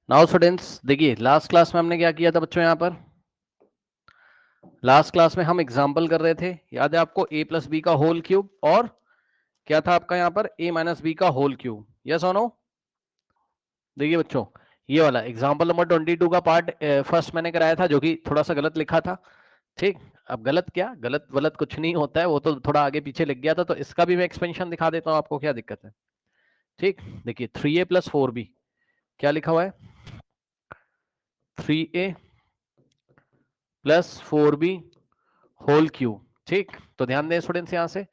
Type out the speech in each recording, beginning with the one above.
Now students देखिए, last class में हमने क्या किया था बच्चों? यहाँ पर लास्ट क्लास में हम एग्जाम्पल कर रहे थे, याद है आपको? a प्लस बी का होल क्यूब और क्या था आपका यहाँ पर? a माइनस बी का होल क्यूब। यस और नो? देखिए बच्चों, ये वाला एग्जाम्पल नंबर 22 का पार्ट फर्स्ट मैंने कराया था, जो कि थोड़ा सा गलत लिखा था। ठीक, अब गलत क्या, गलत गलत कुछ नहीं होता है, वो तो थोड़ा आगे पीछे लिख गया था, तो इसका भी मैं एक्सपेंशन दिखा देता हूँ आपको, क्या दिक्कत है? ठीक, देखिए 3a प्लस 4b, क्या लिखा हुआ है? 3a plus 4b whole cube. ठीक, तो ध्यान दें स्टूडेंट्स, यहां से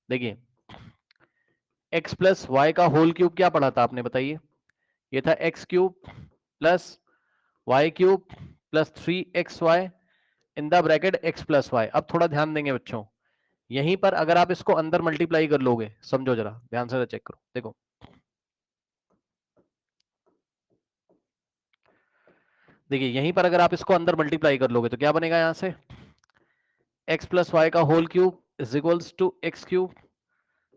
देखिए x प्लस वाई का होल क्यूब क्या पढ़ा था आपने, बताइए? ये था x cube plus Y cube plus 3xy in the bracket x plus Y. अब थोड़ा ध्यान देंगे बच्चों, यहीं पर अगर आप इसको अंदर मल्टीप्लाई कर लोगे, समझो जरा ध्यान से चेक करो, देखो देखिए यहीं पर अगर आप इसको अंदर मल्टीप्लाई कर लोगे तो क्या बनेगा? यहां से x प्लस वाई का whole cube is equals to X cube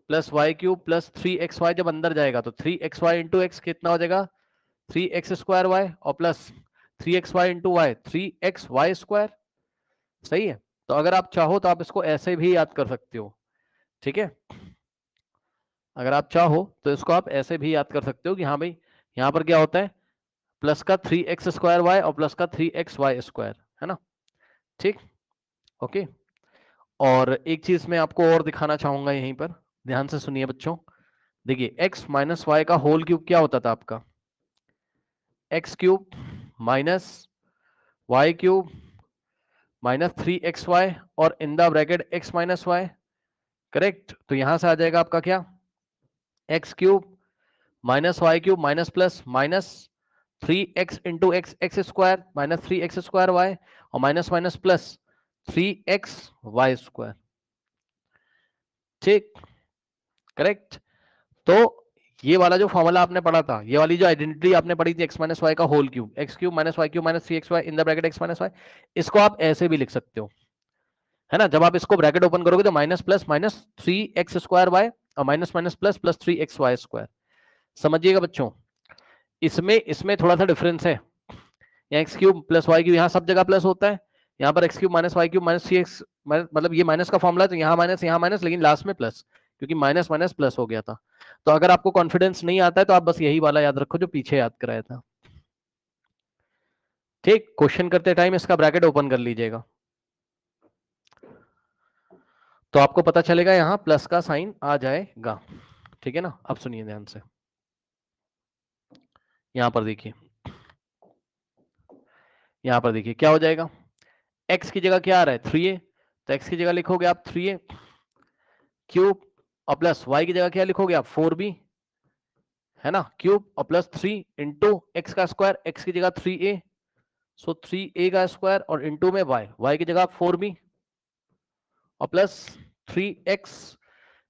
plus Y cube plus 3xy। जब अंदर जाएगा तो 3xy इंटू एक्स कितना हो जाएगा? 3x² वाई और plus 3xy into Y 3xy square. सही है, तो अगर आप चाहो तो आप इसको ऐसे भी याद कर सकते हो। ठीक है, अगर आप चाहो तो इसको आप ऐसे भी याद कर सकते हो कि हाँ भाई, यहाँ पर क्या होता है? प्लस का 3x² वाई और प्लस का 3xy स्क्वायर, है ना? ठीक, ओके। और एक चीज मैं आपको और दिखाना चाहूंगा यहीं पर, ध्यान से सुनिए बच्चों। देखिए x माइनस वाई का होल क्यूब क्या होता था आपका? X cube minus Y cube minus 3xy और in the bracket x minus y. Correct, तो यहां से आ जाएगा आपका क्या? X cube minus Y cube minus plus minus 3x into x x square minus 3x² y और minus minus plus 3xy square. ठीक, करेक्ट। तो ये वाला जो फॉर्मूला आपने पढ़ा था, ये वाली जो आइडेंटिटी आपने पढ़ी थी, एक्स माइनस वाई का whole cube, X cube minus Y cube minus 3xy in the bracket x minus Y, इसको आप ऐसे भी लिख सकते हो, है ना? जब आप इसको ब्रैकेट ओपन करोगे तो minus plus minus 3x² y और minus minus plus plus 3xy square. समझिएगा बच्चों, इसमें इसमें थोड़ा सा डिफरेंस है। यहाँ x cube plus Y cube, यहाँ सब जगह प्लस होता है, यहाँ पर x cube minus Y cube minus 3x, मतलब ये माइनस का फॉर्मूला, तो यहाँ माइनस लेकिन लास्ट में प्लस, क्योंकि माइनस माइनस प्लस हो गया था। तो अगर आपको कॉन्फिडेंस नहीं आता है तो आप बस यही वाला याद रखो जो पीछे याद कराया था। ठीक, क्वेश्चन करते टाइम इसका ब्रैकेट ओपन कर लीजिएगा तो आपको पता चलेगा यहाँ प्लस का साइन आ जाएगा। ठीक है ना? अब सुनिए ध्यान से, यहाँ पर देखिए, यहाँ पर देखिए क्या हो जाएगा? x की जगह क्या आ रहा है? 3a, तो x की जगह लिखोगे आप 3a क्यूब और प्लस y की जगह क्या लिखोगे आप? 4b, है ना? क्यूब और प्लस 3 इंटू एक्स का स्क्वायर, x की जगह 3a, सो 3a का स्क्वायर और इंटू में y की जगह आप 4b और प्लस 3x,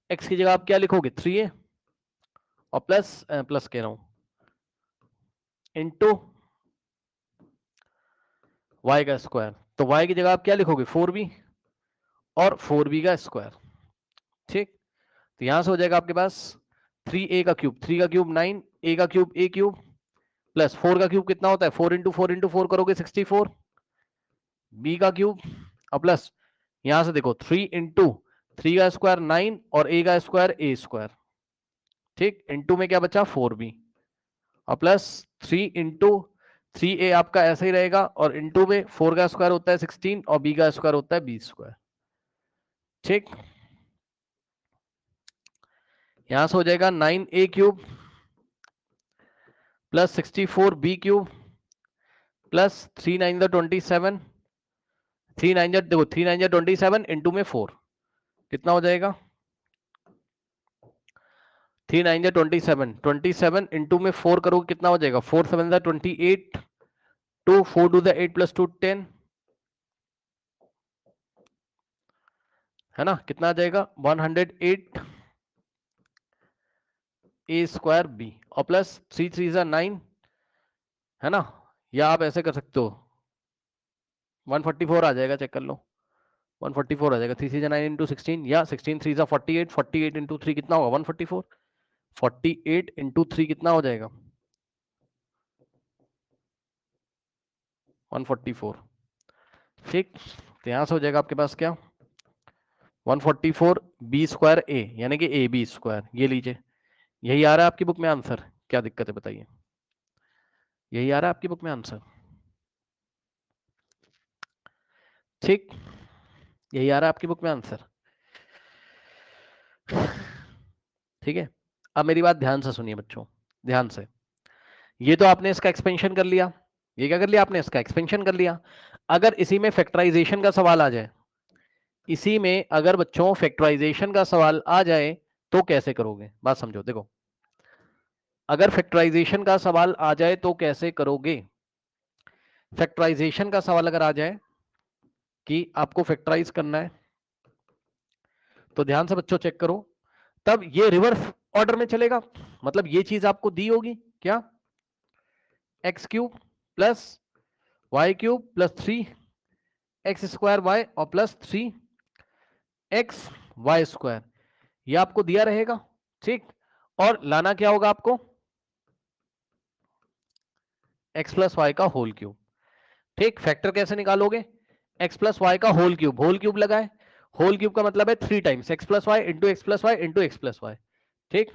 x की जगह आप क्या लिखोगे? 3a और प्लस प्लस कह रहा हूं इंटू y का स्क्वायर, तो y की जगह आप क्या लिखोगे? 4b और 4b का स्क्वायर। ठीक, तो यहां से हो जाएगा आपके पास 3a का क्यूब, 3 का क्यूब 9, a का क्यूब a क्यूब प्लस 4 का क्यूब कितना होता है? 4 इंटू 4 इंटू 4 करोगे 64, b का क्यूब और प्लस यहां से देखो 3 इंटू 3 का स्क्वायर 9 और a का स्क्वायर a स्क्वायर। ठीक, इंटू में क्या बचा? 4b और प्लस 3 इंटू 3a आपका ऐसा ही रहेगा और इंटू में 4 का स्क्वायर होता है 16 और b का स्क्वायर होता है 20 स्क्वायर। ठीक, यहां से हो जाएगा 9a cube plus 64b cube plus 3 9 27, 3 9 देखो 3 9 27 इंटू में 4 कितना हो जाएगा? 3 9 27, 27 इंटू में 4 करोगे कितना हो जाएगा? 4 7 28, 2 4 2 8 प्लस 2 10, है ना? कितना आ जाएगा? 108 a स्क्वायर b और प्लस 3 3 9, है ना? या आप ऐसे कर सकते हो 144 आ जाएगा, चेक कर लो 144 आ जाएगा। 3 3 9 इंटू 16 या 16 3 48, 48 इंटू 3 कितना होगा? 144, 48 इंटू 3 कितना हो जाएगा? 144, ठीक। तो यहां से हो जाएगा आपके पास क्या 144 बी स्क्वायर ए, यानी कि ए बी स्क्वायर। ये लीजिए, यही आ रहा है आपकी बुक में आंसर। क्या दिक्कत है बताइए, यही आ रहा है आपकी बुक में आंसर, ठीक, यही आ रहा है आपकी बुक में आंसर, ठीक है। अब मेरी बात ध्यान से सुनिए बच्चों, ध्यान से। ये तो आपने इसका एक्सपेंशन कर लिया, ये क्या कर लिया आपने, इसका एक्सपेंशन कर लिया। अगर इसी में फैक्टराइजेशन का सवाल आ जाए, इसी में अगर बच्चों फैक्टराइजेशन का सवाल आ जाए तो कैसे करोगे, बात समझो। देखो, अगर फैक्टराइजेशन का सवाल आ जाए तो कैसे करोगे। फैक्टराइजेशन का सवाल अगर आ जाए कि आपको फैक्टराइज करना है, तो ध्यान से बच्चों चेक करो, तब ये रिवर्स ऑर्डर में चलेगा। मतलब ये चीज आपको दी होगी क्या, x cube plus Y cube plus 3x square Y और प्लस 3x वाई स्क्वायर, ये आपको दिया रहेगा, ठीक। और लाना क्या होगा आपको, x प्लस वाई का होल क्यूब, ठीक। फैक्टर कैसे निकालोगे, x प्लस वाई का होल क्यूब लगाए, होल क्यूब का मतलब है 3 times x plus Y into X plus Y into X plus Y, ठीक।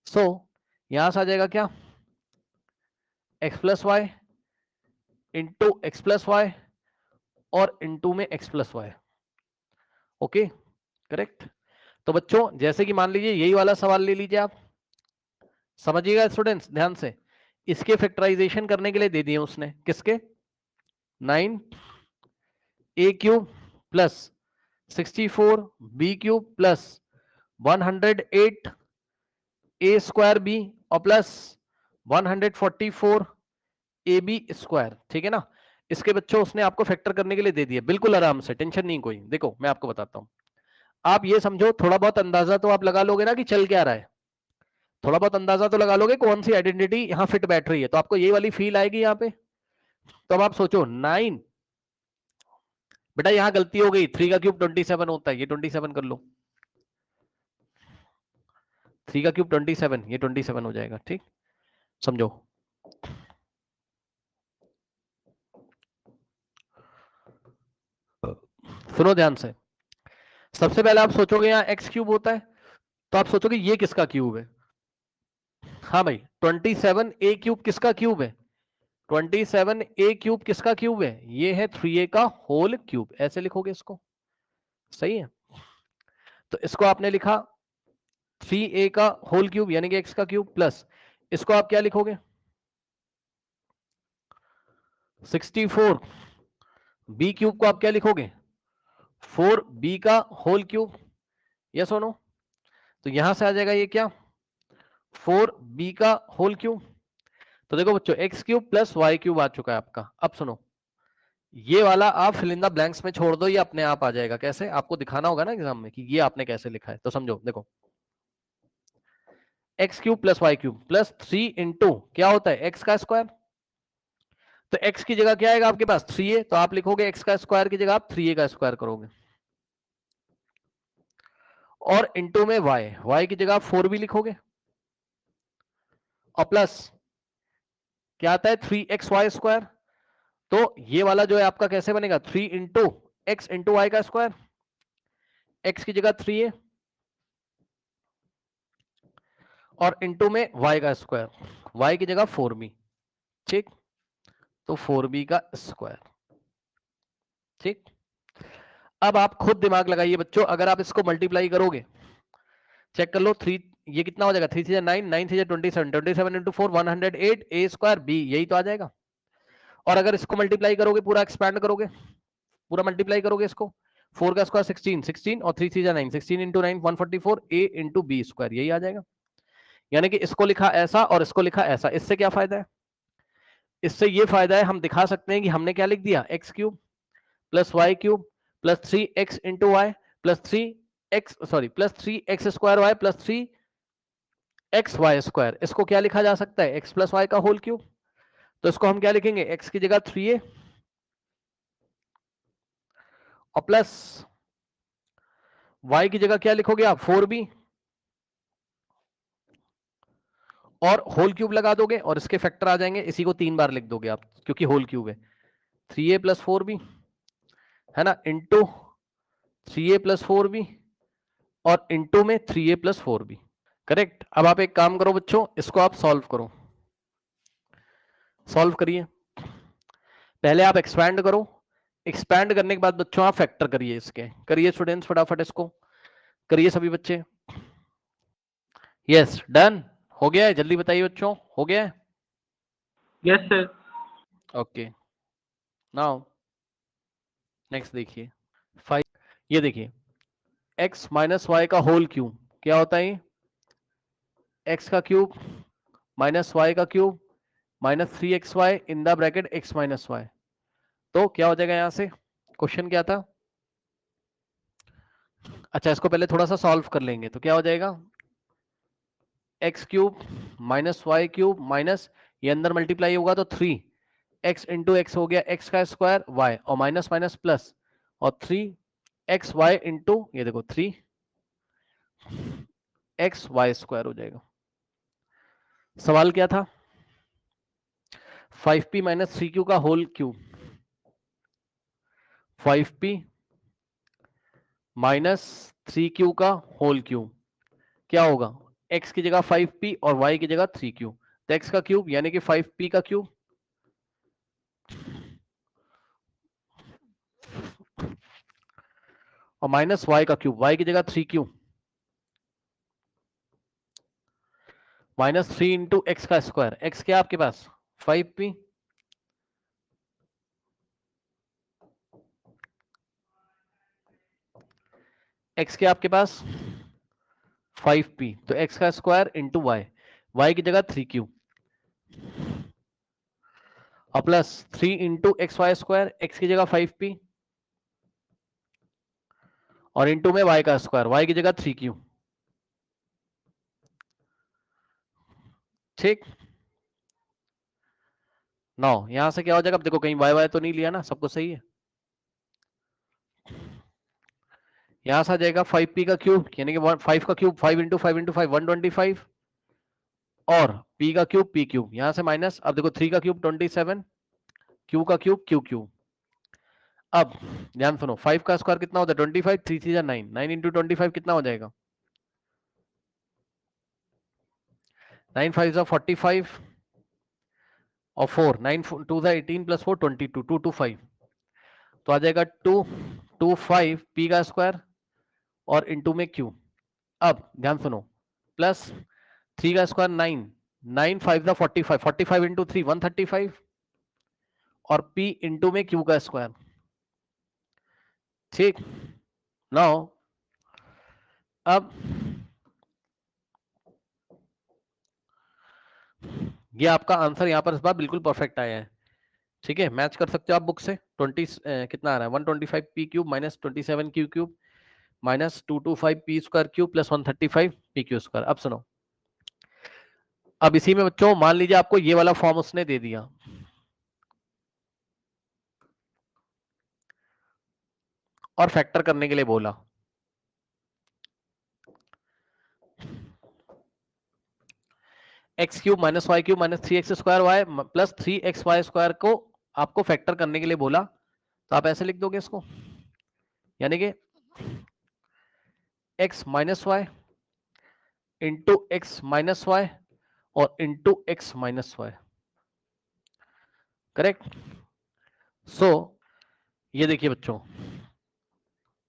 सो यहां से आ जाएगा क्या, x plus Y into X plus Y और इंटू में x plus Y, okay, correct. तो बच्चों जैसे कि मान लीजिए यही वाला सवाल ले लीजिए आप, समझिएगा स्टूडेंट्स ध्यान से। इसके फैक्टराइजेशन करने के लिए दे दिए उसने, किसके, 9a cube plus 64b cube plus 108 ए स्क्वायर बी और प्लस 144 ए बी स्क्वायर, ठीक है ना। इसके बच्चों उसने आपको फैक्टर करने के लिए दे दिए, बिल्कुल आराम से, टेंशन नहीं कोई। देखो मैं आपको बताता हूं, आप ये समझो, थोड़ा बहुत अंदाजा तो आप लगा लोगे ना कि चल क्या रहा है, थोड़ा बहुत अंदाजा तो लगा लोगे कौन सी आइडेंटिटी यहां फिट बैठ रही है, तो आपको ये वाली फील आएगी यहाँ पे। तो अब आप सोचो 9, बेटा यहां गलती हो गई, 3 का क्यूब 27 होता है, ये 27 कर लो, 3 का क्यूब 27, ये 27 हो जाएगा, ठीक। समझो, सुनो ध्यान से। सबसे पहले आप सोचोगे यहाँ एक्स क्यूब होता है, तो आप सोचोगे ये किसका क्यूब है। हाँ भाई 27 ए क्यूब किसका क्यूब है, 27 ए क्यूब किसका क्यूब है, ये है 3a का होल क्यूब, ऐसे लिखोगे इसको, सही है। तो इसको आपने लिखा 3a का होल क्यूब यानी कि x का क्यूब प्लस, इसको आप क्या लिखोगे 64 b क्यूब को आप क्या लिखोगे 4b का होल क्यूब, यस और नो। तो यहां से आ जाएगा ये क्या 4b का होल क्यूब। तो देखो बच्चों x cube plus Y cube आ चुका है आपका। अब सुनो, ये वाला आप फिल इन द ब्लैंक्स में छोड़ दो, ये अपने आप आ जाएगा। कैसे, आपको दिखाना होगा ना एग्जाम में कि ये आपने कैसे लिखा है। तो समझो, देखो X cube plus Y cube plus 3 into क्या होता है एक्स का स्क्वायर, तो x की जगह क्या आएगा आपके पास 3a, तो आप लिखोगे x का स्क्वायर की जगह आप 3a का स्क्वायर करोगे, और इंटू में y की जगह आप 4b लिखोगे, और प्लस क्या आता है 3xy स्क्वायर। तो ये वाला जो है आपका कैसे बनेगा 3 इंटू एक्स इंटू वाई का स्क्वायर, x की जगह 3a और इंटू में y का स्क्वायर, y की जगह 4b, ठीक। तो 4b का स्क्वायर, ठीक। अब आप खुद दिमाग लगाइए बच्चों, अगर आप इसको मल्टीप्लाई करोगे, चेक कर लो, 3 ये कितना हो जाएगा, 3 3 9 9 3 27 27 इंटू 4 108 ए स्क्वायर बी, यही तो आ जाएगा। और अगर इसको मल्टीप्लाई करोगे, पूरा एक्सपैंड करोगे, पूरा मल्टीप्लाई करोगे इसको, 4 का स्क्वायर 16 16 और 3 3 9 16 इंटू 9 144 ए इंटू बी स्क्वायर, यही आ जाएगा। यानी कि इसको लिखा ऐसा और इसको लिखा ऐसा, इससे क्या फायदा है, इससे ये फायदा है हम दिखा सकते हैं कि हमने क्या लिख दिया X cube plus Y cube plus 3x into Y plus 3x sorry plus 3x square Y plus 3xy square, इसको क्या लिखा जा सकता है x प्लस वाई का होल क्यूब। तो इसको हम क्या लिखेंगे x की जगह 3a और प्लस y की जगह क्या लिखोगे आप 4b और होल क्यूब लगा दोगे और इसके फैक्टर आ जाएंगे, इसी को 3 बार लिख दोगे आप क्योंकि होल क्यूब है। 3a प्लस 4b है ना, इंटू 3a प्लस 4b और इंटू में 3a प्लस 4b। करेक्ट। अब आप एक काम करो बच्चों, इसको आप सॉल्व करो, सॉल्व करिए। पहले आप एक्सपैंड करो, एक्सपैंड करने के बाद बच्चों आप फैक्टर करिए इसके। करिए स्टूडेंट्स फटाफट इसको करिए सभी बच्चे। यस डन, हो गया है, जल्दी बताइए बच्चों, हो गया है? Yes sir. Okay now next देखिए 5, ये देखिए x माइनस वाई का होल क्यूब क्या होता है? x का क्यूब माइनस वाई का cube minus 3xy in the bracket x minus Y. तो क्या हो जाएगा यहां से? क्वेश्चन क्या था? अच्छा इसको पहले थोड़ा सा सॉल्व कर लेंगे, तो क्या हो जाएगा? X cube minus Y cube minus ये अंदर मल्टीप्लाई होगा तो 3x इंटू एक्स हो गया x का स्क्वायर y और माइनस माइनस प्लस और 3xy इंटू ये देखो 3xy स्क्वायर हो जाएगा। सवाल क्या था? 5p माइनस 3q का whole cube, 5p minus 3q का होल क्यूब क्या होगा? x की जगह 5p और y की जगह 3q, तो x का क्यूब यानी कि 5p का क्यूब और माइनस y का क्यूब, y की जगह 3q माइनस 3 इंटू एक्स का स्क्वायर। x क्या आपके पास? 5p x क्या आपके पास? 5p, तो x का स्क्वायर इंटू y की जगह 3q और plus 3 into X Y square, x की जगह 5p और इंटू में y का स्क्वायर, y की जगह 3q। ठीक, नौ यहां से क्या हो जाएगा? अब देखो कहीं y तो नहीं लिया ना, सब कुछ सही है। यहां से आ जाएगा 5p का क्यूब यानी कि 5 का क्यूब 5 इंटू 5 इंटू 5 125 और p का क्यूब p क्यूब, यहां से माइनस। अब देखो 3 का क्यूब 27, q का क्यूब q क्यूब। अब ध्यान सुनो, 5 का स्क्वायर कितना होता है? 25, 3 3 9, 9 इंटू 25 कितना हो जाएगा? 9 5 45 और 4 9 2 18 प्लस 4 22 225, तो आ जाएगा 225 p का स्क्वायर और इंटू में q। अब ध्यान सुनो, प्लस 3 का स्क्वायर 9 9 5 45 45 इंटू 3 135 और p इंटू में q का स्क्वायर। ठीक, नाउ अब ये आपका आंसर यहाँ पर इस बार बिल्कुल परफेक्ट आया है। ठीक है, मैच कर सकते हो आप बुक से। 20 कितना आ रहा है? 125 p cube minus 27 q cube minus 225 p square cube plus 135 p Q square. अब सुनो, अब इसी में बच्चों मान लीजिए आपको ये वाला फॉर्म उसने दे दिया और फैक्टर करने के लिए बोला, X cube minus Y cube minus 3x square Y plus 3xy square को आपको फैक्टर करने के लिए बोला, तो आप ऐसे लिख दोगे इसको, यानी कि x minus y into x minus y और into x minus y. Correct. So ये देखिए बच्चों,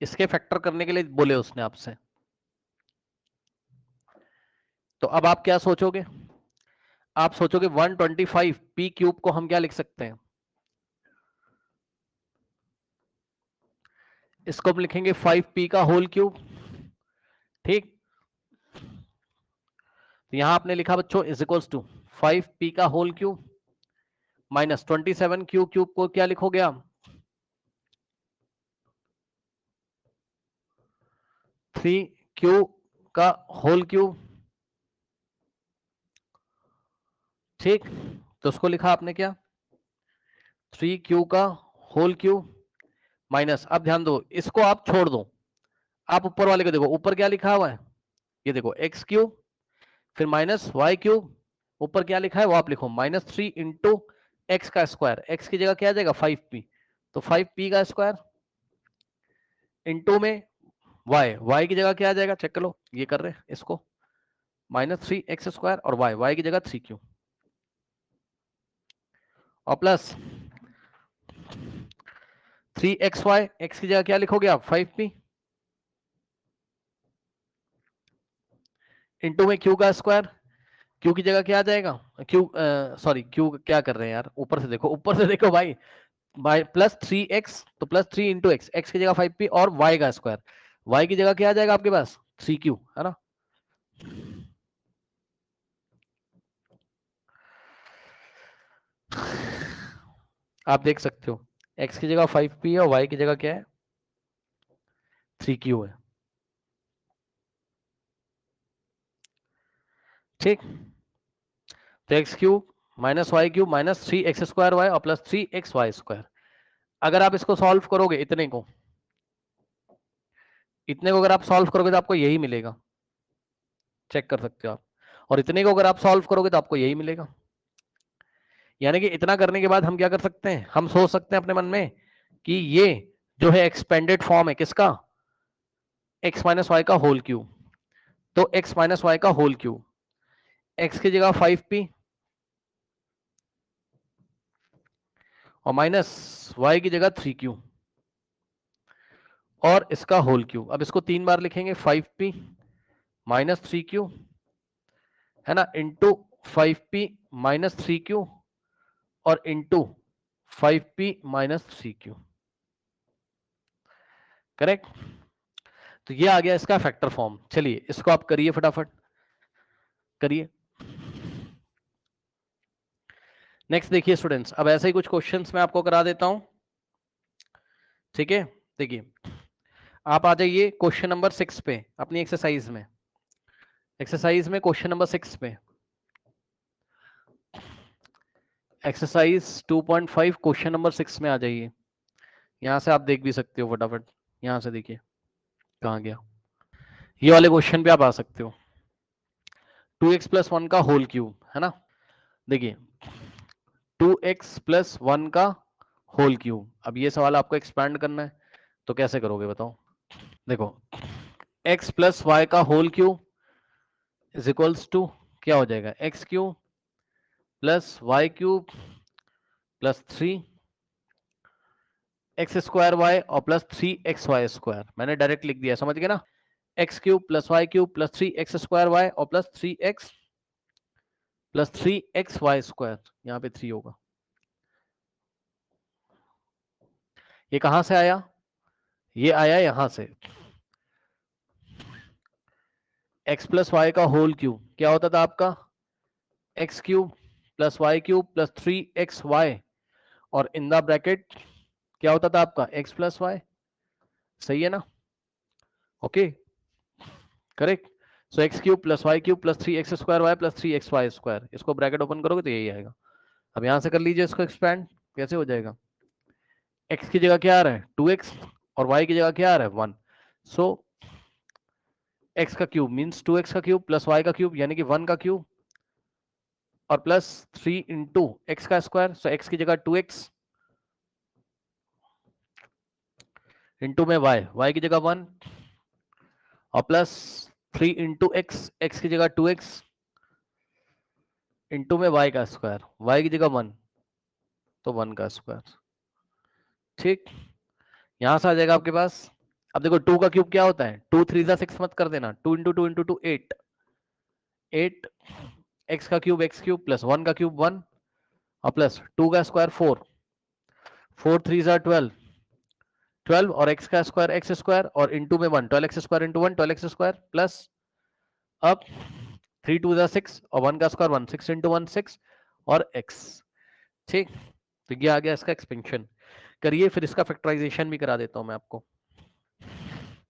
इसके फैक्टर करने के लिए बोले उसने आपसे, तो अब आप क्या सोचोगे? आप सोचोगे 125 p क्यूब को हम क्या लिख सकते हैं? इसको हम लिखेंगे 5p का होल क्यूब। ठीक, तो यहां आपने लिखा बच्चों इज इक्वल्स टू 5p का whole cube minus 27 q cube को क्या लिखोगे आप? 3q का होल क्यूब। ठीक, तो उसको लिखा आपने क्या? 3q का होल क्यूब माइनस, अब ध्यान दो इसको आप छोड़ दो, आप ऊपर वाले को देखो, ऊपर क्या लिखा हुआ है? ये देखो एक्स क्यूब फिर माइनस वाई क्यूब, ऊपर क्या लिखा है वो आप लिखो माइनस 3 इंटू एक्स का स्क्वायर, एक्स की जगह क्या आ जाएगा 5p तो 5p का स्क्वायर इंटू में y की जगह क्या आ जाएगा, चेक कर लो, ये कर रहे हैं इसको, -3x² और y की जगह 3q और प्लस 3xy, x की जगह क्या लिखोगे आप 5p इंटू में q का स्क्वायर, q की जगह क्या आ जाएगा, q क्या कर रहे हैं यार, ऊपर से देखो भाई, प्लस 3x, तो प्लस 3 इंटू एक्स, एक्स की जगह 5p और y का स्क्वायर, y की जगह क्या आ जाएगा आपके पास 3q, है ना। आप देख सकते हो x की जगह 5p है और y की जगह क्या है 3q है, ठीक। तो x cube minus Y cube minus 3x² y और प्लस 3xy²। अगर आप इसको सॉल्व करोगे, इतने को अगर आप सॉल्व करोगे तो आपको यही मिलेगा, चेक कर सकते हो आप, और इतने को अगर आप सॉल्व करोगे तो आपको यही मिलेगा। यानी कि इतना करने के बाद हम क्या कर सकते हैं, हम सोच सकते हैं अपने मन में कि ये जो है एक्सपेंडेड फॉर्म है किसका, x माइनस वाई का होल क्यूब, तो x माइनस वाई का होल क्यूब, x की जगह 5p और माइनस y की जगह 3q और इसका होल क्यूब। अब इसको 3 बार लिखेंगे, 5p माइनस 3q है ना, इंटू 5p माइनस 3q और into 5p minus 3q, correct. तो ये आ गया इसका फैक्टर फॉर्म। चलिए इसको आप करिए, फटाफट करिए। नेक्स्ट देखिए स्टूडेंट्स, अब ऐसे ही कुछ क्वेश्चंस मैं आपको करा देता हूं, ठीक है। देखिए आप आ जाइए क्वेश्चन नंबर 6 पे अपनी एक्सरसाइज में, क्वेश्चन नंबर 6 पे, एक्सरसाइज 2.5 क्वेश्चन नंबर 6 में आ जाइए। यहां से आप देख भी सकते हो फटाफट, यहां से देखिए कहां गया, ये वाले क्वेश्चन पे आप आ सकते हो। 2x प्लस 1 का होल क्यूब, है ना। देखिए 2x प्लस 1 का होल क्यूब, अब ये सवाल आपको एक्सपैंड करना है, तो कैसे करोगे बताओ। देखो x प्लस वाई का whole cube is equals to क्या हो जाएगा, X cube plus Y cube plus 3x² y और प्लस 3xy²। मैंने डायरेक्ट लिख दिया, समझ गए ना, X cube plus Y cube plus 3x² y और प्लस 3x प्लस 3xy², यहाँ पे 3 होगा। ये कहां से आया, ये आया यहां से, x प्लस वाई का होल क्यूब क्या होता था आपका, x cube plus Y cube plus 3xy और इन द ब्रैकेट क्या होता था आपका x प्लस वाई, सही है ना, okay correct. So x cube plus Y cube plus 3x² y plus 3xy², इसको ब्रैकेट ओपन करोगे तो यही आएगा। अब यहां से कर लीजिए इसको एक्सपैंड, कैसे हो जाएगा, x की जगह क्या आ रहा है 2x और y की जगह क्या आ रहा है 1, सो x का क्यूब मीन्स 2x का क्यूब प्लस y का क्यूब यानी कि 1 का क्यूब और प्लस 3 इंटू एक्स का स्क्वायर, सो x की जगह 2x इंटू में y की जगह 1 और प्लस 3 इंटू एक्स की जगह 2x इंटू में y का स्क्वायर, y की जगह 1 तो 1 का स्क्वायर, ठीक। यहां से आ जाएगा आपके पास। अब देखो 2 का क्यूब क्या होता है, 2 3 जा 6 मत कर देना, 2 इंटू 2 इंटू 2 8, 8 एक्स का क्यूब एक्स क्यूब प्लस 1 का क्यूब 1 और प्लस 2 का स्क्वायर 4, 4 3 जा 12, 12 और एक्स का स्क्वायर एक्स स्क्वायर और इंटू में 1, 12x² इंटू 1 12x² प्लस अब 3 2 जा 6 और 1 का स्क्वायर 1, 6 इंटू 1 6 और x, ठीक। तो ये आ गया इसका एक्सपेंशन। करिए फिर इसका फैक्टराइजेशन भी करा देता हूं मैं आपको।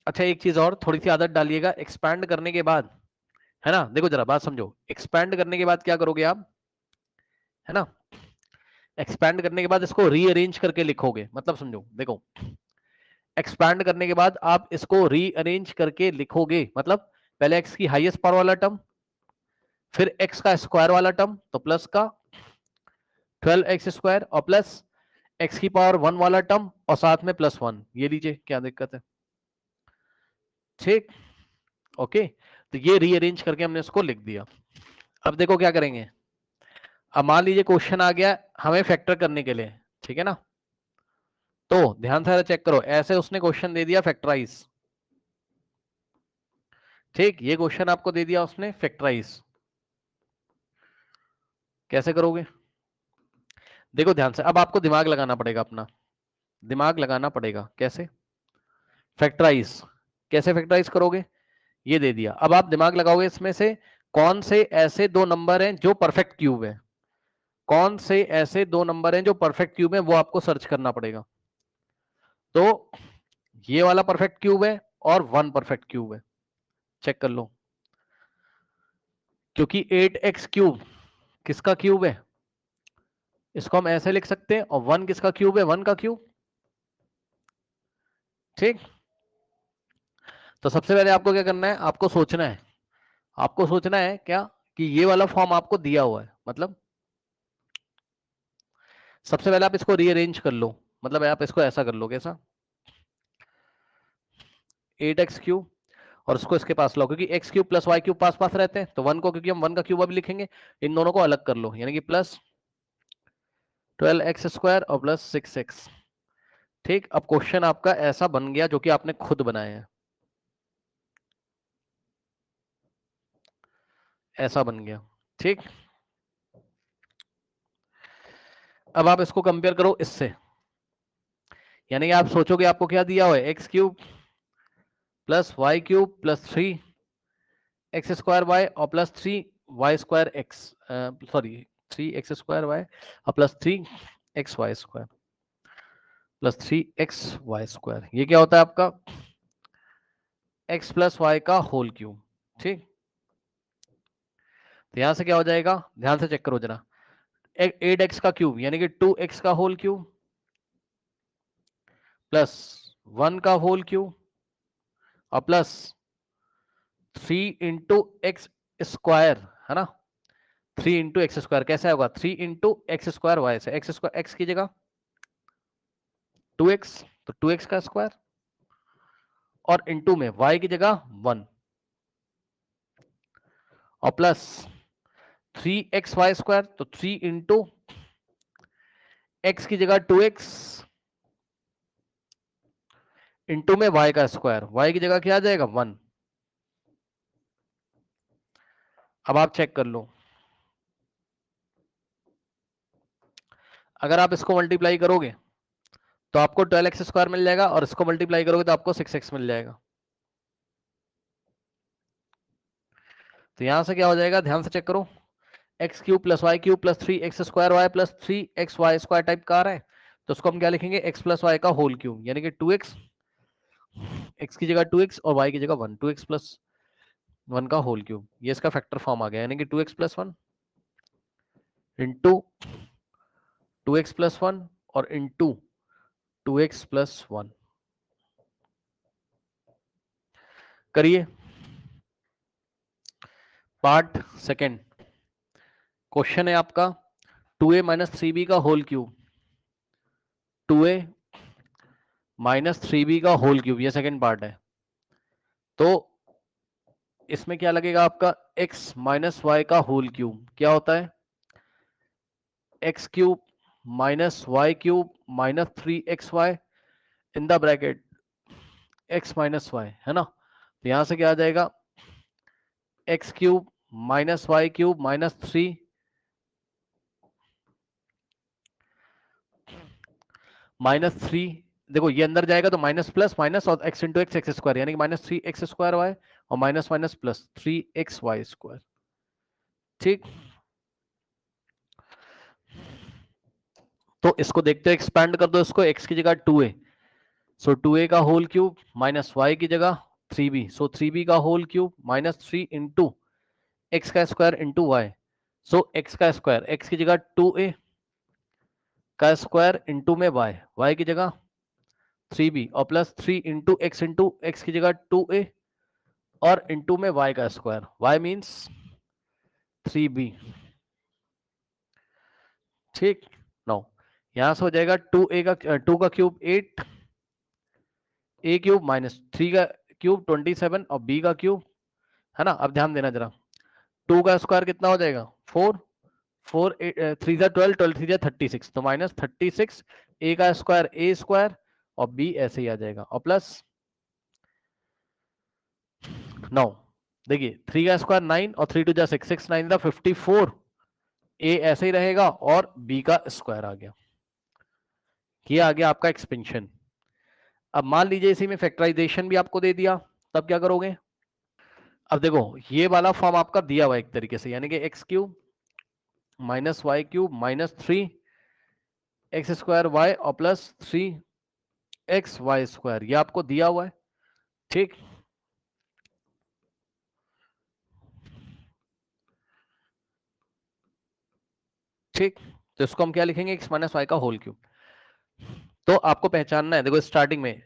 अच्छा एक चीज और, थोड़ी सी आदत डालिएगा, एक्सपैंड करने के बाद, है ना, देखो जरा बात समझो, एक्सपैंड करने के बाद क्या करोगे आप, है ना, एक्सपैंड करने के बाद इसको रीअरेंज करके लिखोगे, मतलब समझो, देखो एक्सपैंड करने के बाद आप इसको रीअरेंज करके लिखोगे, मतलब पहले x की हाईएस्ट पावर वाला टर्म, फिर x का स्क्वायर वाला टर्म, तो प्लस का 12x² और प्लस x की पावर 1 वाला टर्म और साथ में +1, ये लीजिए, क्या दिक्कत है? ठीक, ओके। तो ये रीअरेंज करके हमने इसको लिख दिया। अब देखो क्या करेंगे। अब मान लीजिए क्वेश्चन आ गया हमें फैक्टर करने के लिए, ठीक है ना? तो ध्यान से चेक करो, ऐसे उसने क्वेश्चन दे दिया फैक्टराइज, ठीक, ये क्वेश्चन आपको दे दिया उसने फैक्टराइज, कैसे करोगे? देखो ध्यान से, अब आपको दिमाग लगाना पड़ेगा, अपना दिमाग लगाना पड़ेगा। कैसे फैक्टराइज, कैसे फैक्टराइज करोगे? ये दे दिया, अब आप दिमाग लगाओगे इसमें से कौन से ऐसे दो नंबर हैं जो परफेक्ट क्यूब है, कौन से ऐसे दो नंबर हैं जो परफेक्ट क्यूब है, वो आपको सर्च करना पड़ेगा। तो ये वाला परफेक्ट क्यूब है और 1 परफेक्ट क्यूब है, चेक कर लो। क्योंकि 8x क्यूब किसका क्यूब है, इसको हम ऐसे लिख सकते हैं, और 1 किसका क्यूब है, 1 का क्यूब, ठीक। तो सबसे पहले आपको क्या करना है, आपको सोचना है, आपको सोचना है क्या, कि ये वाला फॉर्म आपको दिया हुआ है, मतलब सबसे पहले आप इसको रीअरेंज कर लो, मतलब आप इसको ऐसा कर लो, कैसा, 8x क्यूब और उसको इसके पास लो, क्योंकि x cube plus Y cube पास पास रहते हैं, तो 1 को, क्योंकि हम 1 का क्यूब अभी लिखेंगे, इन दोनों को अलग कर लो, यानी कि प्लस 12x² और प्लस 6x। ठीक, अब क्वेश्चन आपका ऐसा बन गया जो कि आपने खुद बनाया है, ऐसा बन गया, ठीक। अब आप इसको कंपेयर करो इससे, यानी कि आप सोचोगे आपको क्या दिया हुआ है, x cube plus Y cube plus 3x² y और plus 3y² x, sorry 3x² y और प्लस 3xy² प्लस 3xy², ये क्या होता है आपका, x प्लस वाई का होल क्यूब, ठीक। तो यहां से क्या हो जाएगा, ध्यान से चेक करो जरा, 8x का क्यूब यानी कि 2x का होल क्यूब प्लस 1 का होल क्यूब और प्लस 3 इंटू एक्स स्क्वायर, है ना, 3 इंटू एक्स स्क्वायर कैसे होगा, 3 इंटू एक्स स्क्वायर वाई से, एक्स स्क्वायर एक्स की जगह 2x, तो 2x का स्क्वायर और इंटू में y की जगह 1 और प्लस 3xy², तो 3 इंटू एक्स की जगह 2x इंटू में y का स्क्वायर, y की जगह क्या आ जाएगा 1। अब आप चेक कर लो, अगर आप इसको मल्टीप्लाई करोगे तो आपको 12x² मिल जाएगा और इसको मल्टीप्लाई करोगे तो आपको 6x मिल जाएगा। तो यहां से क्या हो जाएगा, ध्यान से चेक करो, x cube plus Y cube plus 3x² Y plus 3xy² type का आ रहा है, तो उसको हम क्या लिखेंगे, x प्लस वाई का होल क्यूब, यानी कि 2x, x की जगह 2x और y की जगह 1, 2x प्लस 1 का होल क्यूब, ये इसका फैक्टर फॉर्म आ गया, यानी कि 2x plus 1 into 2x plus 1 और इंटू 2x प्लस 1। करिए पार्ट सेकेंड, क्वेश्चन है आपका 2a माइनस 3b का whole cube, 2a minus 3b का होल क्यूब, ये सेकेंड पार्ट है। तो इसमें क्या लगेगा आपका, x माइनस वाई का होल क्यूब क्या होता है, x cube minus Y cube minus 3xy in the bracket x minus Y, है ना। तो यहां से क्या आ जाएगा, X cube minus Y cube minus 3 minus 3, देखो ये अंदर जाएगा तो माइनस प्लस माइनस और x इंटू एक्स x², यानी कि माइनस 3x² वाई और माइनस माइनस प्लस 3xy², ठीक। तो इसको देखते हो, एक्सपैंड कर दो इसको, x की जगह 2a, सो 2a का होल क्यूब माइनस y की जगह 3b, सो 3b का whole cube minus 3 into X का square into Y, so X का स्क्वायर, एक्स की जगह 2a का स्क्वायर इंटू में y की जगह 3b और प्लस 3 इंटू एक्स की जगह 2a और इंटू में y का स्क्वायर, y मीन्स 3b, ठीक। नो यहां से हो जाएगा 2 का क्यूब 8, ए क्यूब माइनस 3 का क्यूब 27 और बी का क्यूब, है ना। अब ध्यान देना जरा, 2 का स्क्वायर कितना हो जाएगा 4, 4 3 जा 12, 12 3 जा 36, तो माइनस 36, ए का स्क्वायर ए स्क्वायर और बी ऐसे ही आ जाएगा, और प्लस 9। देखिए 3 का स्क्वायर 9 और 3 2 जा 6, 6 9 जा 54, ए ऐसे ही रहेगा और बी का स्क्वायर आ गया। ये आ गया आपका एक्सपेंशन। अब मान लीजिए इसी में फैक्टराइजेशन भी आपको दे दिया, तब क्या करोगे। अब देखो ये वाला फॉर्म आपका दिया हुआ एक तरीके से, यानी कि X cube minus Y cube minus 3 X square Y और प्लस 3 एक्स वाई स्क्वायर, ये आपको दिया हुआ है, ठीक। ठीक, तो इसको हम क्या लिखेंगे, एक्स माइनस वाई का होल क्यूब। तो आपको पहचानना है, देखो स्टार्टिंग में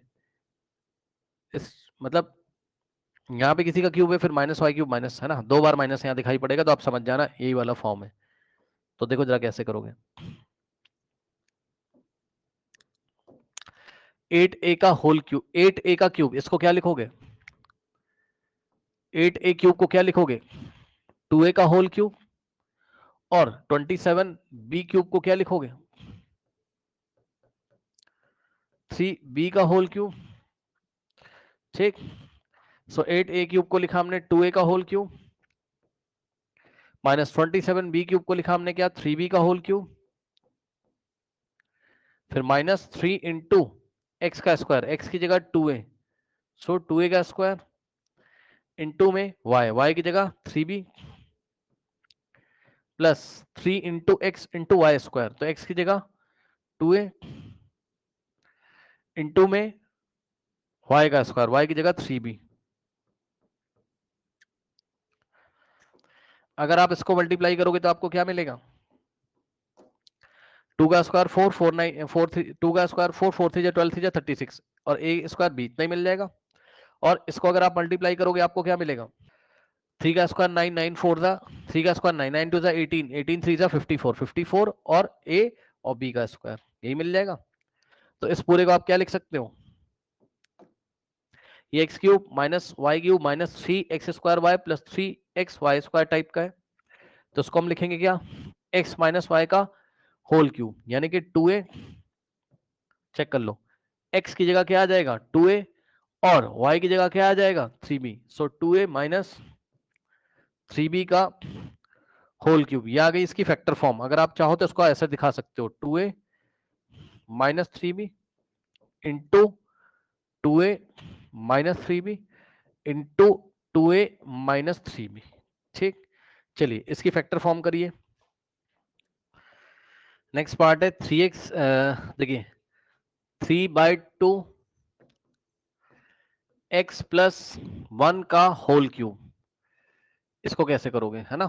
इस मतलब यहाँ पे किसी का क्यूब है, फिर माइनस वाई क्यूब माइनस, है ना, 2 बार माइनस यहाँ दिखाई पड़ेगा, तो आप समझ जाना यही वाला फॉर्म है। तो देखो जरा कैसे करोगे। 8a का होल क्यूब, 8a का क्यूब, इसको क्या लिखोगे, 8a क्यूब को क्या लिखोगे, 2a का होल क्यूब, और 27b क्यूब को क्या लिखोगे, 3b का होल क्यूब, ठीक। सो 8a क्यूब को लिखा हमने 2a का whole cube, minus 27b cube को लिखा हमने क्या, 3b का होल क्यूब, फिर माइनस 3 इंटू एक्स का स्क्वायर, एक्स की जगह 2a, सो 2a का स्क्वायर इंटू में y की जगह 3b, plus 3 into X into Y square, तो x की जगह 2a इंटू में y का स्क्वायर, y की जगह 3b। अगर आप इसको मल्टीप्लाई करोगे तो आपको क्या मिलेगा, 2 का स्क्वायर 4 4 9 4 3, 2 का स्क्वायर 4 4 3 12 3 36 और a स्क्वायर b इतना ही मिल जाएगा। और इसको अगर आप मल्टीप्लाई करोगे आपको क्या मिलेगा, 3 का स्क्वायर 9 9 4 जा 3 का स्क्वायर 9 9 2 जा 18 18 3 जा 54 54 और a और b का स्क्वायर, यही मिल जाएगा। तो इस पूरे को आप क्या लिख सकते हो, ये X cube minus Y cube minus 3 X square Y plus 3 X Y square type का है। तो इसको हम लिखेंगे क्या, एक्स माइनस वाई का होल क्यूब, यानी कि 2a, चेक कर लो, x की जगह क्या आ जाएगा 2a और y की जगह क्या आ जाएगा 3b, सो 2a माइनस 3b का होल क्यूब, ये आ गई इसकी फैक्टर फॉर्म। अगर आप चाहो तो इसको ऐसे दिखा सकते हो, 2a minus 3b into 2a minus 3b into 2a minus 3b, ठीक। चलिए इसकी फैक्टर फॉर्म करिए। नेक्स्ट पार्ट है 3x, देखिए 3/2 x प्लस 1 का होल क्यूब, इसको कैसे करोगे, है ना।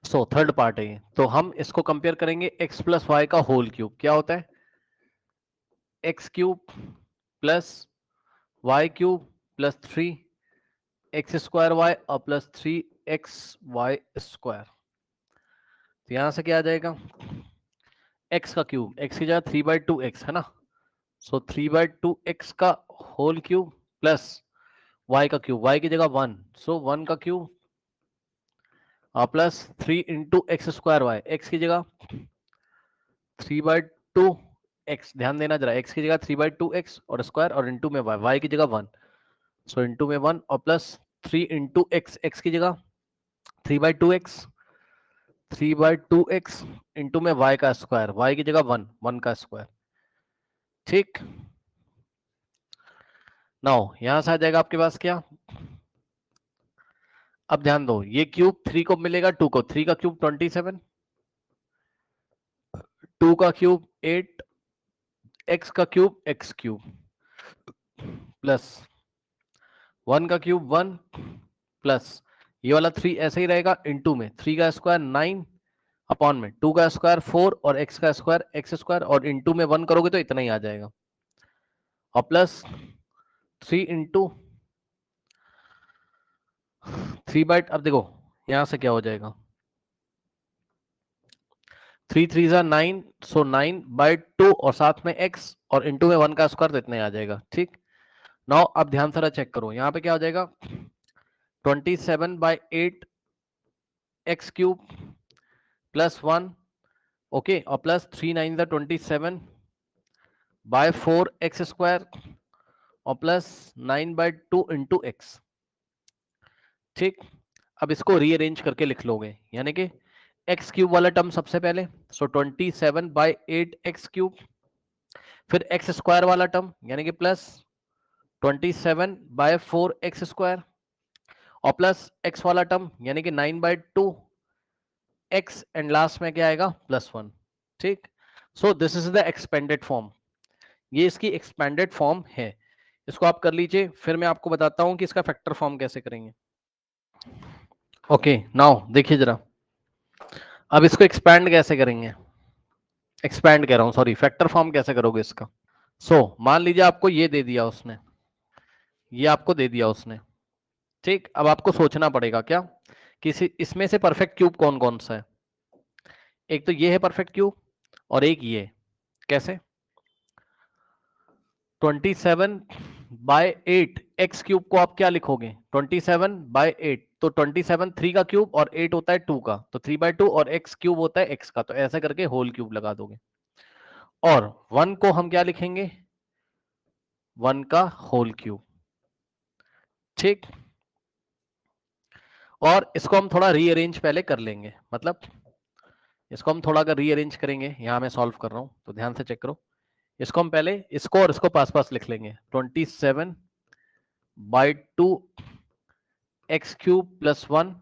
सो थर्ड पार्ट है ये, तो हम इसको कंपेयर करेंगे x प्लस वाई का होल क्यूब, क्या होता है x cube plus Y cube plus 3 X square Y और प्लस 3 एक्स वाई स्क्वायर। तो यहां से क्या आ जाएगा, x का क्यूब, x की जगह 3/2x, है ना, सो 3/2x का होल क्यूब प्लस y का क्यूब, y की जगह 1, सो 1 का क्यूब और plus 3 into x square Y, X की जगह 3/2x, ध्यान देना जरा, x की जगह 3/2x और स्क्वायर और इंटू में y की जगह 1, सो इंटू में 1 और प्लस 3 इंटू x की जगह 3/2x 3/2x इंटू में y का स्क्वायर, y की जगह 1 1 का स्क्वायर, ठीक। नाउ यहां से आ जाएगा आपके पास क्या, अब ध्यान दो, ये क्यूब 3 को मिलेगा 2 को, 3 का क्यूब 27, 2 का क्यूब 8, x का क्यूब x क्यूब प्लस 1 का क्यूब 1 प्लस ये वाला 3 ऐसे ही रहेगा इंटू में 3 का स्क्वायर 9 अपॉन में 2 का स्क्वायर 4 और x का स्क्वायर x स्क्वायर और इंटू में 1 करोगे तो इतना ही आ जाएगा, और प्लस 3 इंटू 3 बाइट। अब देखो यहां से क्या हो जाएगा, 3 3 9, सो 9/2 और साथ में x और इंटू में 1 का स्क्वायर, तो इतने आ जाएगा। ठीक, नाउ अब ध्यान से चेक करो, यहाँ पे क्या हो जाएगा 27/8 एक्स क्यूब प्लस 1, ओके, और प्लस 3 9 27/4 एक्स स्क्वायर और प्लस 9/2 इंटू एक्स। ठीक, अब इसको रीअरेंज करके लिख लोगे, यानी कि एक्स क्यूब वाला टर्म सबसे पहले, सो 27/8 एक्स क्यूब, फिर एक्स स्क्वायर वाला टर्म यानी कि प्लस 27/4 एक्स स्क्वायर और प्लस एक्स वाला टर्म यानी कि 9/2 एक्स, एंड लास्ट में क्या आएगा +1। ठीक, so this is the expanded form, ये इसकी एक्सपेंडेड फॉर्म है, इसको आप कर लीजिए, फिर मैं आपको बताता हूं कि इसका फैक्टर फॉर्म कैसे करेंगे। ओके, नाउ देखिए जरा, अब इसको एक्सपैंड कैसे करेंगे, एक्सपैंड कह रहा हूं, सॉरी, फैक्टर फॉर्म कैसे करोगे इसका। मान लीजिए आपको ये दे दिया उसने, ये आपको दे दिया उसने। ठीक, अब आपको सोचना पड़ेगा क्या, किसी इसमें से परफेक्ट क्यूब कौन कौन सा है। एक तो ये है परफेक्ट क्यूब और एक ये, कैसे, 27/8 एक्स क्यूब को आप क्या लिखोगे 27/8, तो 27 3 का क्यूब और 8 होता है 2 का, तो 3/2 और एक्स क्यूब होता है x का, तो ऐसा करके होल क्यूब लगा दोगे। और 1 को हम क्या लिखेंगे 1 का होल क्यूब। ठीक, और इसको हम थोड़ा रीअरेंज पहले कर लेंगे, मतलब इसको हम थोड़ा अगर रीअरेंज करेंगे, यहां मैं सॉल्व कर रहा हूं तो ध्यान से चेक करो, इसको हम पहले इसको और इसको पास पास लिख लेंगे, 27/2 एक्स क्यूब प्लस 1,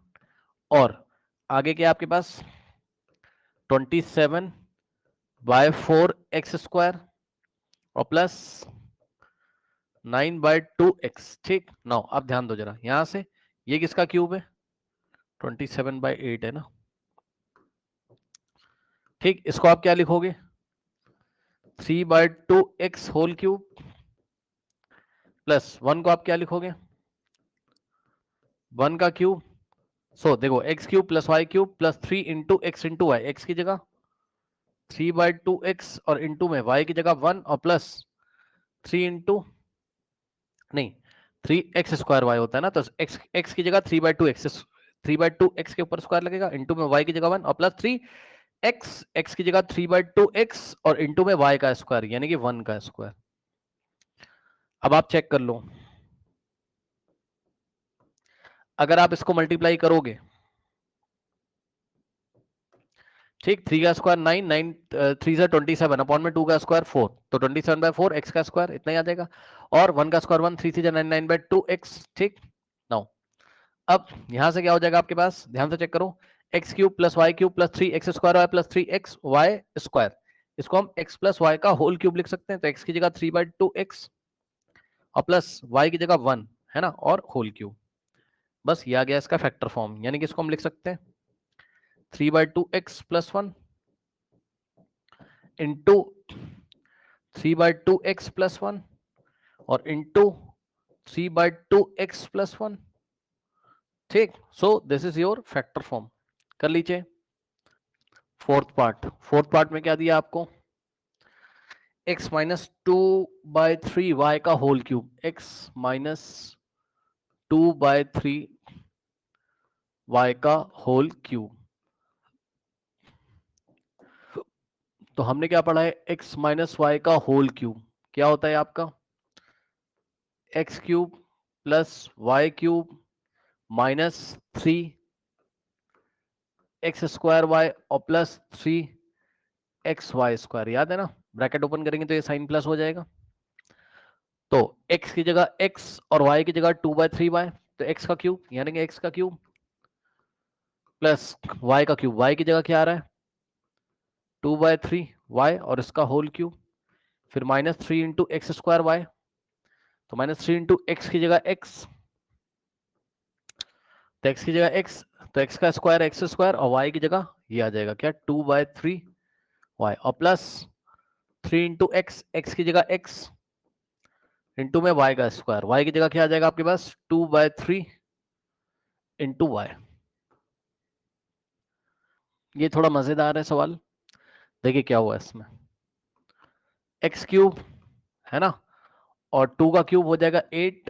और आगे क्या आपके पास 27/4 एक्स स्क्वायर और प्लस 9/2 एक्स। ठीक, नाउ अब ध्यान दो जरा, यहां से ये किसका क्यूब है 27/8 है ना। ठीक, इसको आप क्या लिखोगे 3/2 एक्स होल क्यूब प्लस 1 को आप क्या लिखोगे 1 का क्यूब। देखो X cube plus Y cube plus 3 into X into Y, X की जगह 3/2 एक्स और इंटू में वाई की जगह 1 और प्लस 3 इंटू, नहीं 3x स्क्वायर वाई होता है ना, तो एक्स एक्स की जगह 3/2 एक्स, 3/2 एक्स के ऊपर स्क्वायर लगेगा, इंटू में वाई की जगह 1 और प्लस 3 एक्स, एक्स की जगह 3/2 एक्स और इंटू में वाई का स्क्वायर यानी कि 1 का स्क्वायर। अब आप चेक कर लो, अगर आप इसको मल्टीप्लाई करोगे, ठीक, 3 का स्क्वायर 9, 9 3 से 27 अपॉन में 2 का स्क्वायर 4, तो 27/4 एक्स का स्क्वायर इतना ही आ जाएगा, और 1 का स्क्वायर 1, 3 से 9, 9/2 एक्स। ठीक, नाउ अब यहां से क्या हो जाएगा आपके पास, ध्यान से चेक करो, x cube plus Y cube plus 3x square Y plus 3x Y square, इसको हम x प्लस वाई का होल क्यूब लिख सकते हैं, तो x की जगह 3/2 एक्स और प्लस वाई की जगह 1 है ना, और होल क्यूब। बस ये आ गया इसका फैक्टर फॉर्म, यानी कि इसको हम लिख सकते हैं 3/2 X plus 1 into 3/2 X plus 1 और इंटू 3/2 एक्स प्लस 1। ठीक, so this is your factor form, कर लीजिए। फोर्थ पार्ट में क्या दिया आपको, x माइनस 2/3 y का whole cube, x minus 2/3 y का होल क्यूब। तो हमने क्या पढ़ा है, x माइनस वाई का होल क्यूब क्या होता है आपका x cube plus Y cube minus 3x square Y और प्लस 3xy स्क्वायर, याद है ना, ब्रैकेट ओपन करेंगे तो ये साइन प्लस हो जाएगा, तो x की जगह x और y की जगह 2/3y, तो x का क्यूब यानी कि x का क्यूब प्लस y का क्यूब, y की जगह क्या आ रहा है 2/3y और इसका होल क्यूब, फिर minus 3 into x square y, तो माइनस 3 इंटू एक्स की जगह x, तो x की जगह x, तो x का स्क्वायर एक्स स्क्वायर और y की जगह ये आ जाएगा क्या 2/3y और प्लस 3 इंटू एक्स, एक्स की जगह x इंटू में y का स्क्वायर, y की जगह क्या आ जाएगा आपके पास 2/3 इंटू वाई। ये थोड़ा मजेदार है सवाल, देखिए क्या हुआ इसमें, एक्स क्यूब है ना, और 2 का क्यूब हो जाएगा 8,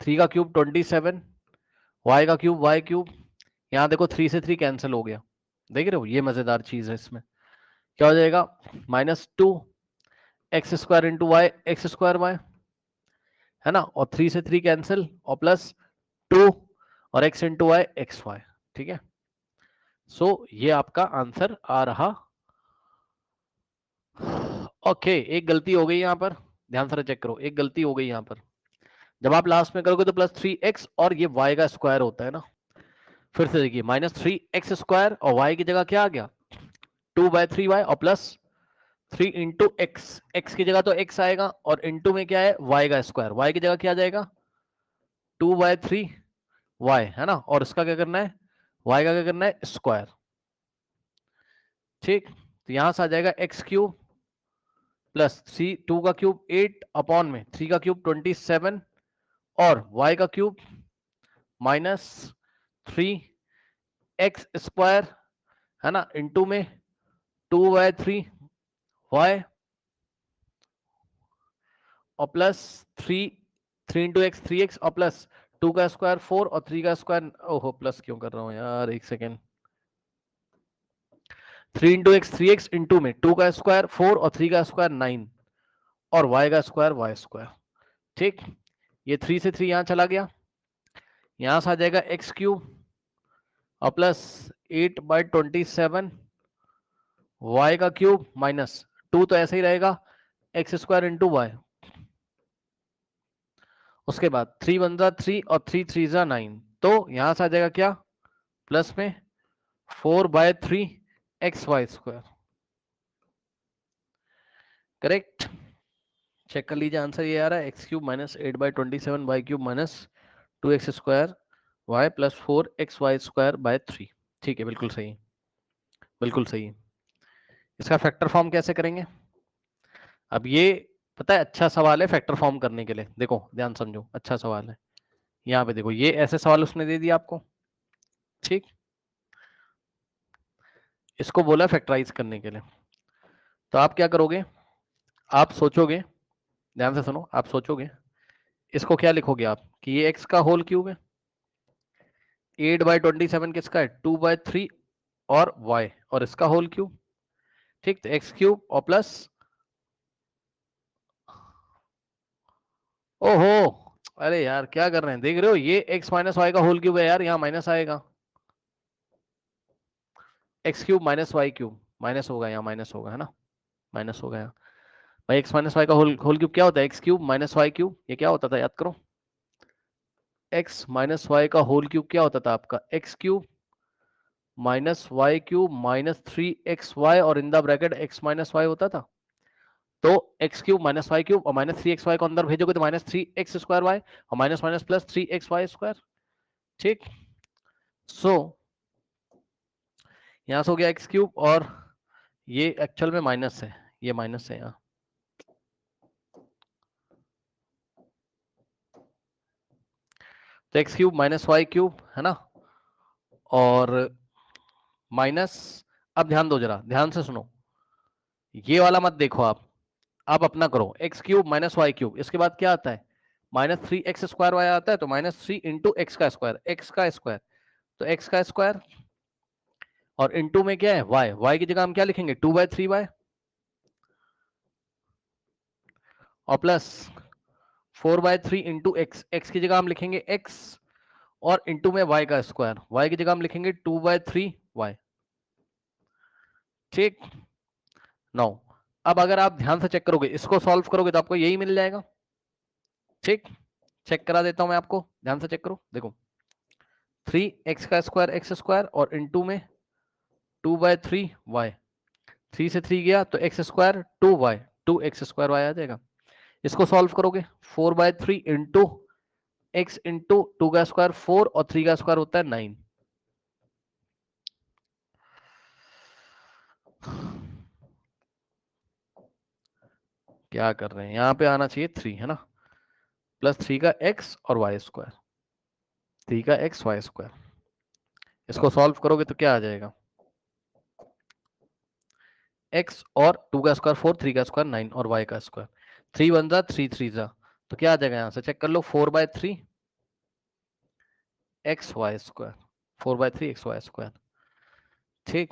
3 का क्यूब 27, y का क्यूब y क्यूब, यहाँ देखो 3 से 3 कैंसिल हो गया, देख रहे हो, ये मजेदार चीज है इसमें। क्या हो जाएगा, -2 x square into Y x square y, है ना, और 3 से 3 कैंसिल, और प्लस 2 और x into Y x y. ठीक है, सो ये आपका आंसर आ रहा। ओके, एक गलती हो गई यहाँ पर, ध्यान से चेक करो, एक गलती हो गई यहाँ पर। जब आप लास्ट में करोगे तो +3x और ये y का स्क्वायर होता है ना, फिर से देखिए -3x स्क्वायर और y की जगह क्या आ गया, 2/3y और +3 इंटू एक्स, एक्स की जगह तो x आएगा और इंटू में क्या है y का स्क्वायर, y की जगह क्या आ जाएगा 2/3y, है ना, और इसका क्या करना है, y का क्या करना है स्क्वायर। ठीक, तो यहां से आ जाएगा एक्स क्यूब प्लस 2 का क्यूब 8 अपॉन में 3 का क्यूब 27 और y का क्यूब -3x स्क्वायर, है ना, इंटू में 2/3y और +3 इंटू एक्स 3x और प्लस 2 का स्क्वायर 4 और 3 का स्क्वायर, ओहो प्लस क्यों कर रहा हूं यार, एक second, 3 into x 3x into में 2 का स्क्वायर 4 और 3 का स्क्वायर 9 और y का स्क्वायर y स्क्वायर। ठीक, ये 3 से 3 यहां चला गया, यहां से आ जाएगा एक्स क्यूब और प्लस 8/27 y का क्यूब -2 तो ऐसे ही रहेगा एक्स स्क्वायर इंटू वाई, उसके बाद 3 × 1 = 3 और 3 × 3 = 9, तो यहां से आ जाएगा क्या प्लस में 4/3 xy स्क्वायर। करेक्ट, चेक कर लीजिए आंसर ये आ रहा है x cube -8/27 y cube -2x square y plus 4xy square by 3। ठीक है, बिल्कुल सही, बिल्कुल सही। इसका फैक्टर फॉर्म कैसे करेंगे, अब ये पता है अच्छा सवाल है फैक्टर फॉर्म करने के लिए, देखो ध्यान समझो, अच्छा सवाल है। यहाँ पे देखो ये ऐसे सवाल उसने दे दिया आपको, ठीक, इसको बोला फैक्टराइज करने के लिए, तो आप क्या करोगे, आप सोचोगे, ध्यान से सुनो, आप सोचोगे इसको क्या लिखोगे आप कि ये x का होल क्यूब है, 8/27 किसका है 2/3 और y और इसका होल क्यूब, ठीक, तो x क्यूब और प्लस, ओहो अरे यार क्या कर रहे हैं, देख रहे हो ये x माइनस वाई का होल क्यूब है यार, यहाँ माइनस आएगा, x cube minus Y cube, minus होगा यहाँ, माइनस होगा, है ना, माइनस होगा यहाँ। भाई एक्स माइनस वाई का होल क्यूब क्या होता है, x cube minus Y cube, ये क्या होता था याद करो, एक्स माइनस वाई का होल क्यूब क्या होता था आपका, x cube minus Y cube -3xy और in the bracket x minus y होता था। तो x cube minus Y cube और -3xy को अंदर भेजोगे तो -3x स्क्वायर वाई और minus minus plus 3xy square. ठीक, सो यहां से हो गया एक्स क्यूब और ये एक्चुअल में माइनस है, ये माइनस है यहाँ, तो x cube minus Y cube, है ना, और माइनस, अब ध्यान दो, जरा ध्यान से सुनो, ये वाला मत देखो आप अपना करो, x cube minus Y cube, इसके बाद क्या आता है -3x स्क्वायर वाई आता है, तो -3 इंटू एक्स का स्क्वायर, एक्स का स्क्वायर, तो एक्स का स्क्वायर और इंटू में क्या है वाई, वाई की जगह हम क्या लिखेंगे 2/3y और प्लस 4/3 इंटू एक्स, एक्स की जगह हम लिखेंगे x और इंटू में y का स्क्वायर, y की जगह हम लिखेंगे 2/3y। ठीक, नाउ अब अगर आप ध्यान से चेक करोगे, इसको सॉल्व करोगे तो आपको यही मिल जाएगा। ठीक, चेक करा देता हूं मैं आपको, ध्यान से चेक करो, देखो 3x का स्क्वायर एक्स स्क्वायर और इंटू में 2/3y, 3 से 3 गया तो x square 2y, 2x square y आ जाएगा। इसको सॉल्व करोगे 4/3 इंटू एक्स इंटू 2 का स्क्वायर 4 और 3 का स्क्वायर होता है 9। क्या कर रहे हैं, यहाँ पे आना चाहिए 3, है ना, प्लस 3 का x और y स्क्वायर, 3 का x y स्क्वायर, इसको सॉल्व करोगे तो क्या आ जाएगा, x और 2 का स्क्वायर 4, 3 का स्क्वायर 9 और y का स्क्वायर 3 1 जा 3 3 जा, तो क्या आ जाएगा यहाँ से चेक कर लो 4/3 x Y square 4/3 x Y square. ठीक,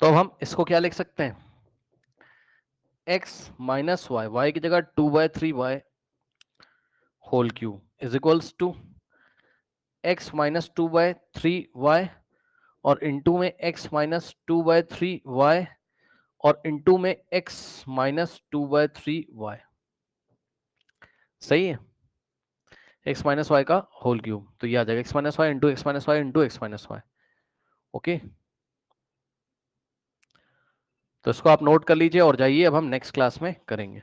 तो अब हम इसको क्या लिख सकते हैं, x माइनस वाई, वाई की जगह 2/3 y whole cube is equals to x minus 2/3 y और इंटू में x माइनस 2/3 y और इंटू में x माइनस 2/3 y। सही है, x माइनस वाई का होल क्यूब, तो ये आ जाएगा x minus y into x minus y into x minus y. Okay, तो इसको आप नोट कर लीजिए और जाइए, अब हम नेक्स्ट क्लास में करेंगे।